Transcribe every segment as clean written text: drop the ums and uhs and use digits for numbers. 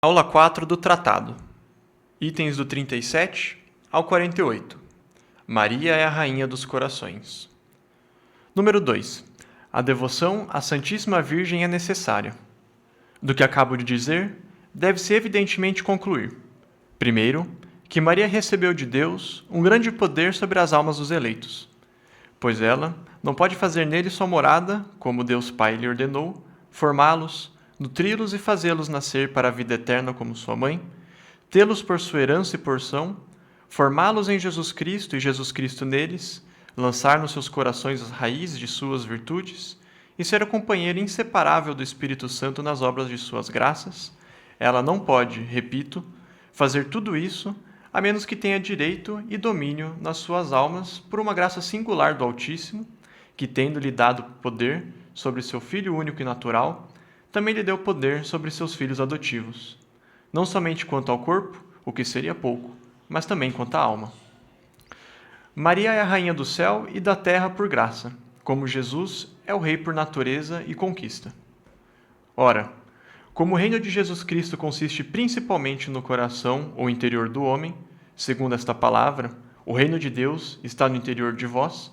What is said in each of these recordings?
Aula 4 do Tratado. Itens do 37 ao 48. Maria é a Rainha dos Corações. Número 2. A devoção à Santíssima Virgem é necessária. Do que acabo de dizer, deve-se evidentemente concluir: primeiro, que Maria recebeu de Deus um grande poder sobre as almas dos eleitos, pois ela não pode fazer neles sua morada, como Deus Pai lhe ordenou, formá-los, nutri-los e fazê-los nascer para a vida eterna como sua mãe, tê-los por sua herança e porção, formá-los em Jesus Cristo e Jesus Cristo neles, lançar nos seus corações as raízes de suas virtudes e ser a companheira inseparável do Espírito Santo nas obras de suas graças. Ela não pode, repito, fazer tudo isso a menos que tenha direito e domínio nas suas almas por uma graça singular do Altíssimo, que, tendo-lhe dado poder sobre seu Filho único e natural, também lhe deu poder sobre seus filhos adotivos, não somente quanto ao corpo, o que seria pouco, mas também quanto à alma. Maria é a rainha do céu e da terra por graça, como Jesus é o rei por natureza e conquista. Ora, como o reino de Jesus Cristo consiste principalmente no coração ou interior do homem, segundo esta palavra, o reino de Deus está no interior de vós,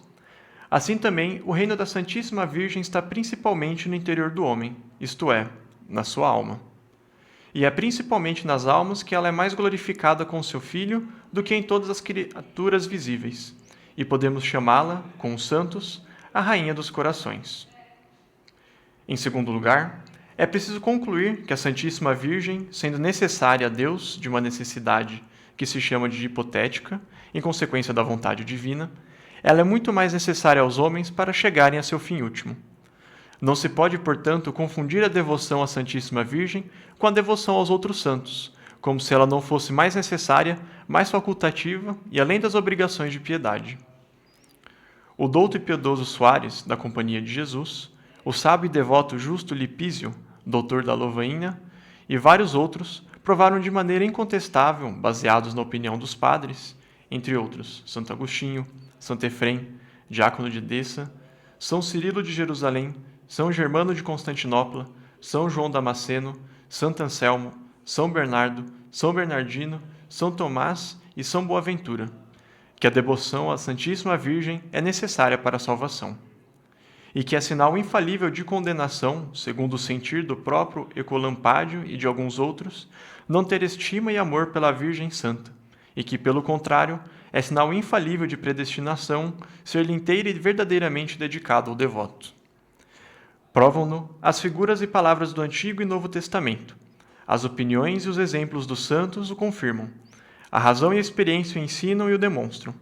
assim também o reino da Santíssima Virgem está principalmente no interior do homem, isto é, na sua alma. E é principalmente nas almas que ela é mais glorificada com seu Filho do que em todas as criaturas visíveis, e podemos chamá-la, com os santos, a Rainha dos Corações. Em segundo lugar, é preciso concluir que a Santíssima Virgem, sendo necessária a Deus de uma necessidade que se chama de hipotética, em consequência da vontade divina, ela é muito mais necessária aos homens para chegarem a seu fim último. Não se pode, portanto, confundir a devoção à Santíssima Virgem com a devoção aos outros santos, como se ela não fosse mais necessária, mais facultativa e além das obrigações de piedade. O douto e piedoso Soares, da Companhia de Jesus, o sábio e devoto Justo Lipísio, doutor da Louvainha, e vários outros provaram de maneira incontestável, baseados na opinião dos padres, entre outros Santo Agostinho, Santo Efrem, diácono de Edessa, São Cirilo de Jerusalém, São Germano de Constantinopla, São João Damasceno, Santo Anselmo, São Bernardo, São Bernardino, São Tomás e São Boaventura, que a devoção à Santíssima Virgem é necessária para a salvação, e que é sinal infalível de condenação, segundo o sentir do próprio Ecolampádio e de alguns outros, não ter estima e amor pela Virgem Santa, e que, pelo contrário, é sinal infalível de predestinação ser-lhe inteira e verdadeiramente dedicado ao devoto. Provam-no as figuras e palavras do Antigo e Novo Testamento. As opiniões e os exemplos dos santos o confirmam. A razão e a experiência o ensinam e o demonstram.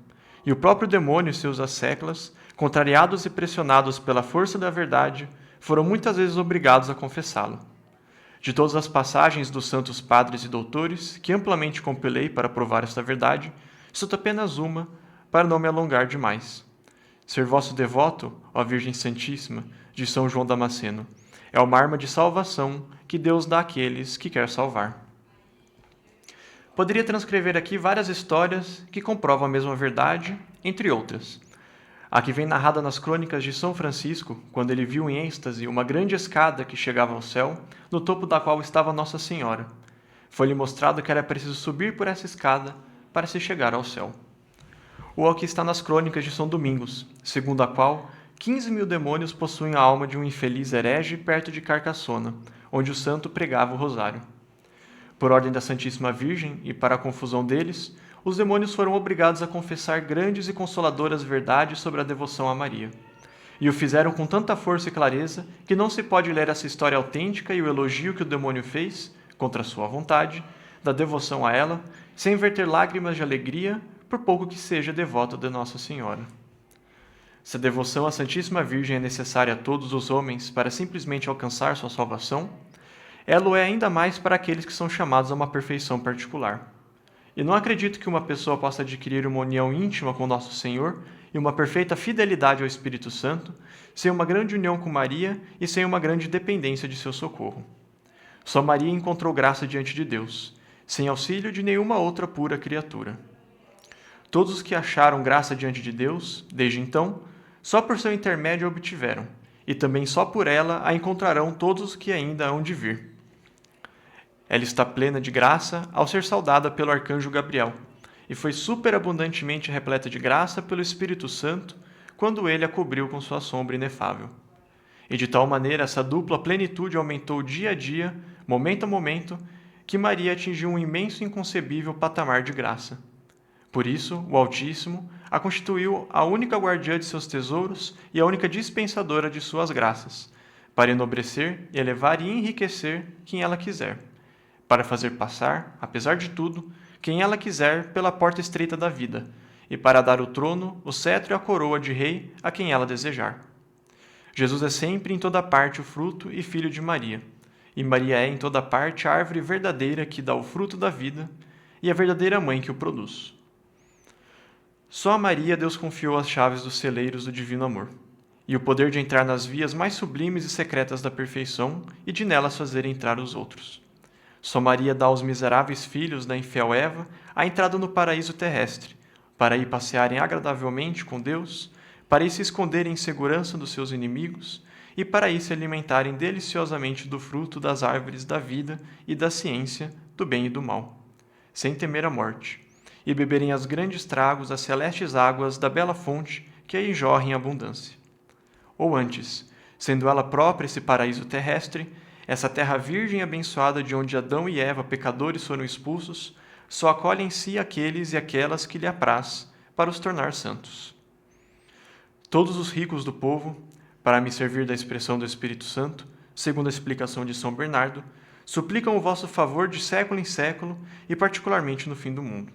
E o próprio demônio e seus asseclas, contrariados e pressionados pela força da verdade, foram muitas vezes obrigados a confessá-lo. De todas as passagens dos santos padres e doutores, que amplamente compilei para provar esta verdade, cito apenas uma, para não me alongar demais. Ser vosso devoto, ó Virgem Santíssima, de São João Damasceno, é uma arma de salvação que Deus dá àqueles que quer salvar. Poderia transcrever aqui várias histórias que comprovam a mesma verdade, entre outras. A que vem narrada nas crônicas de São Francisco, quando ele viu em êxtase uma grande escada que chegava ao céu, no topo da qual estava Nossa Senhora. Foi-lhe mostrado que era preciso subir por essa escada para se chegar ao céu. Ou ao que está nas crônicas de São Domingos, segundo a qual 15.000 demônios possuem a alma de um infeliz herege perto de Carcassona, onde o santo pregava o rosário. Por ordem da Santíssima Virgem e para a confusão deles, os demônios foram obrigados a confessar grandes e consoladoras verdades sobre a devoção a Maria. E o fizeram com tanta força e clareza que não se pode ler essa história autêntica e o elogio que o demônio fez, contra sua vontade, da devoção a ela, sem verter lágrimas de alegria, por pouco que seja devoto de Nossa Senhora. Se a devoção à Santíssima Virgem é necessária a todos os homens para simplesmente alcançar sua salvação, ela o é ainda mais para aqueles que são chamados a uma perfeição particular. E não acredito que uma pessoa possa adquirir uma união íntima com Nosso Senhor e uma perfeita fidelidade ao Espírito Santo sem uma grande união com Maria e sem uma grande dependência de seu socorro. Só Maria encontrou graça diante de Deus, sem auxílio de nenhuma outra pura criatura. Todos os que acharam graça diante de Deus, desde então, só por seu intermédio a obtiveram, e também só por ela a encontrarão todos os que ainda hão de vir. Ela está plena de graça ao ser saudada pelo arcanjo Gabriel, e foi superabundantemente repleta de graça pelo Espírito Santo quando ele a cobriu com sua sombra inefável. E de tal maneira essa dupla plenitude aumentou dia a dia, momento a momento, que Maria atingiu um imenso e inconcebível patamar de graça. Por isso, o Altíssimo a constituiu a única guardiã de seus tesouros e a única dispensadora de suas graças, para enobrecer, elevar e enriquecer quem ela quiser, para fazer passar, apesar de tudo, quem ela quiser pela porta estreita da vida, e para dar o trono, o cetro e a coroa de rei a quem ela desejar. Jesus é sempre em toda parte o fruto e filho de Maria, e Maria é em toda parte a árvore verdadeira que dá o fruto da vida e a verdadeira mãe que o produz. Só a Maria Deus confiou as chaves dos celeiros do divino amor, e o poder de entrar nas vias mais sublimes e secretas da perfeição e de nelas fazer entrar os outros. Só Maria dá aos miseráveis filhos da infiel Eva a entrada no paraíso terrestre, para aí passearem agradavelmente com Deus, para aí se esconderem em segurança dos seus inimigos e para aí se alimentarem deliciosamente do fruto das árvores da vida e da ciência, do bem e do mal, sem temer a morte, e beberem as grandes tragos das celestes águas da bela fonte que aí jorra em abundância. Ou antes, sendo ela própria esse paraíso terrestre, essa terra virgem e abençoada de onde Adão e Eva, pecadores, foram expulsos, só acolhe em si aqueles e aquelas que lhe apraz, para os tornar santos. Todos os ricos do povo, para me servir da expressão do Espírito Santo, segundo a explicação de São Bernardo, suplicam o vosso favor de século em século e particularmente no fim do mundo.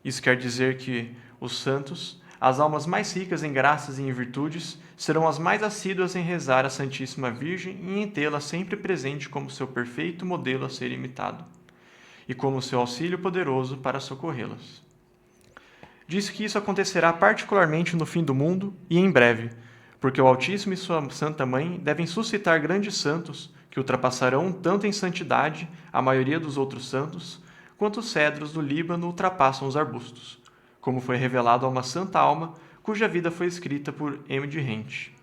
Isso quer dizer que os santos, as almas mais ricas em graças e em virtudes, serão as mais assíduas em rezar a Santíssima Virgem e em tê-la sempre presente como seu perfeito modelo a ser imitado, e como seu auxílio poderoso para socorrê-las. Diz que isso acontecerá particularmente no fim do mundo e em breve, porque o Altíssimo e sua Santa Mãe devem suscitar grandes santos que ultrapassarão tanto em santidade a maioria dos outros santos, quanto os cedros do Líbano ultrapassam os arbustos, como foi revelado a uma santa alma cuja vida foi escrita por M. de Rente.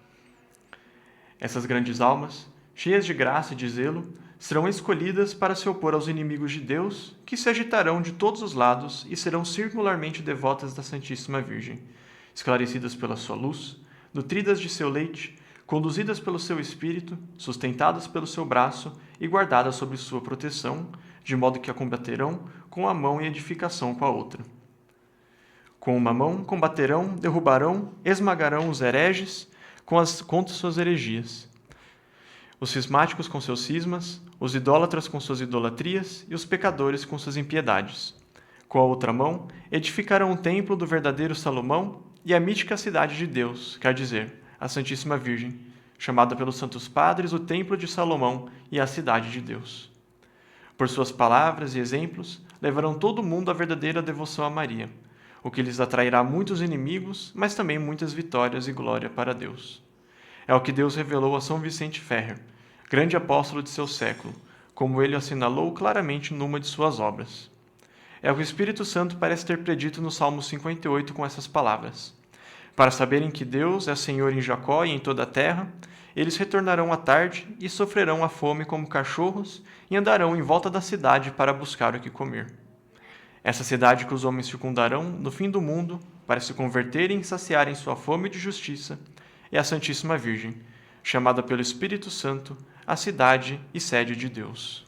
Essas grandes almas, cheias de graça e de zelo, serão escolhidas para se opor aos inimigos de Deus, que se agitarão de todos os lados e serão circularmente devotas da Santíssima Virgem, esclarecidas pela sua luz, nutridas de seu leite, conduzidas pelo seu espírito, sustentadas pelo seu braço e guardadas sob sua proteção, de modo que a combaterão com a mão e edificação com a outra. Com uma mão combaterão, derrubarão, esmagarão os hereges contra suas heregias, os cismáticos com seus cismas, os idólatras com suas idolatrias e os pecadores com suas impiedades. Com a outra mão, edificarão o templo do verdadeiro Salomão e a mítica cidade de Deus, quer dizer, a Santíssima Virgem, chamada pelos Santos Padres o Templo de Salomão e a Cidade de Deus. Por suas palavras e exemplos, levarão todo o mundo à verdadeira devoção a Maria, o que lhes atrairá muitos inimigos, mas também muitas vitórias e glória para Deus. É o que Deus revelou a São Vicente Ferrer, grande apóstolo de seu século, como ele assinalou claramente numa de suas obras. É o que o Espírito Santo parece ter predito no Salmo 58 com essas palavras. Para saberem que Deus é Senhor em Jacó e em toda a terra, eles retornarão à tarde e sofrerão a fome como cachorros e andarão em volta da cidade para buscar o que comer. Essa cidade que os homens circundarão no fim do mundo para se converterem e saciarem sua fome de justiça é a Santíssima Virgem, chamada pelo Espírito Santo a cidade e sede de Deus.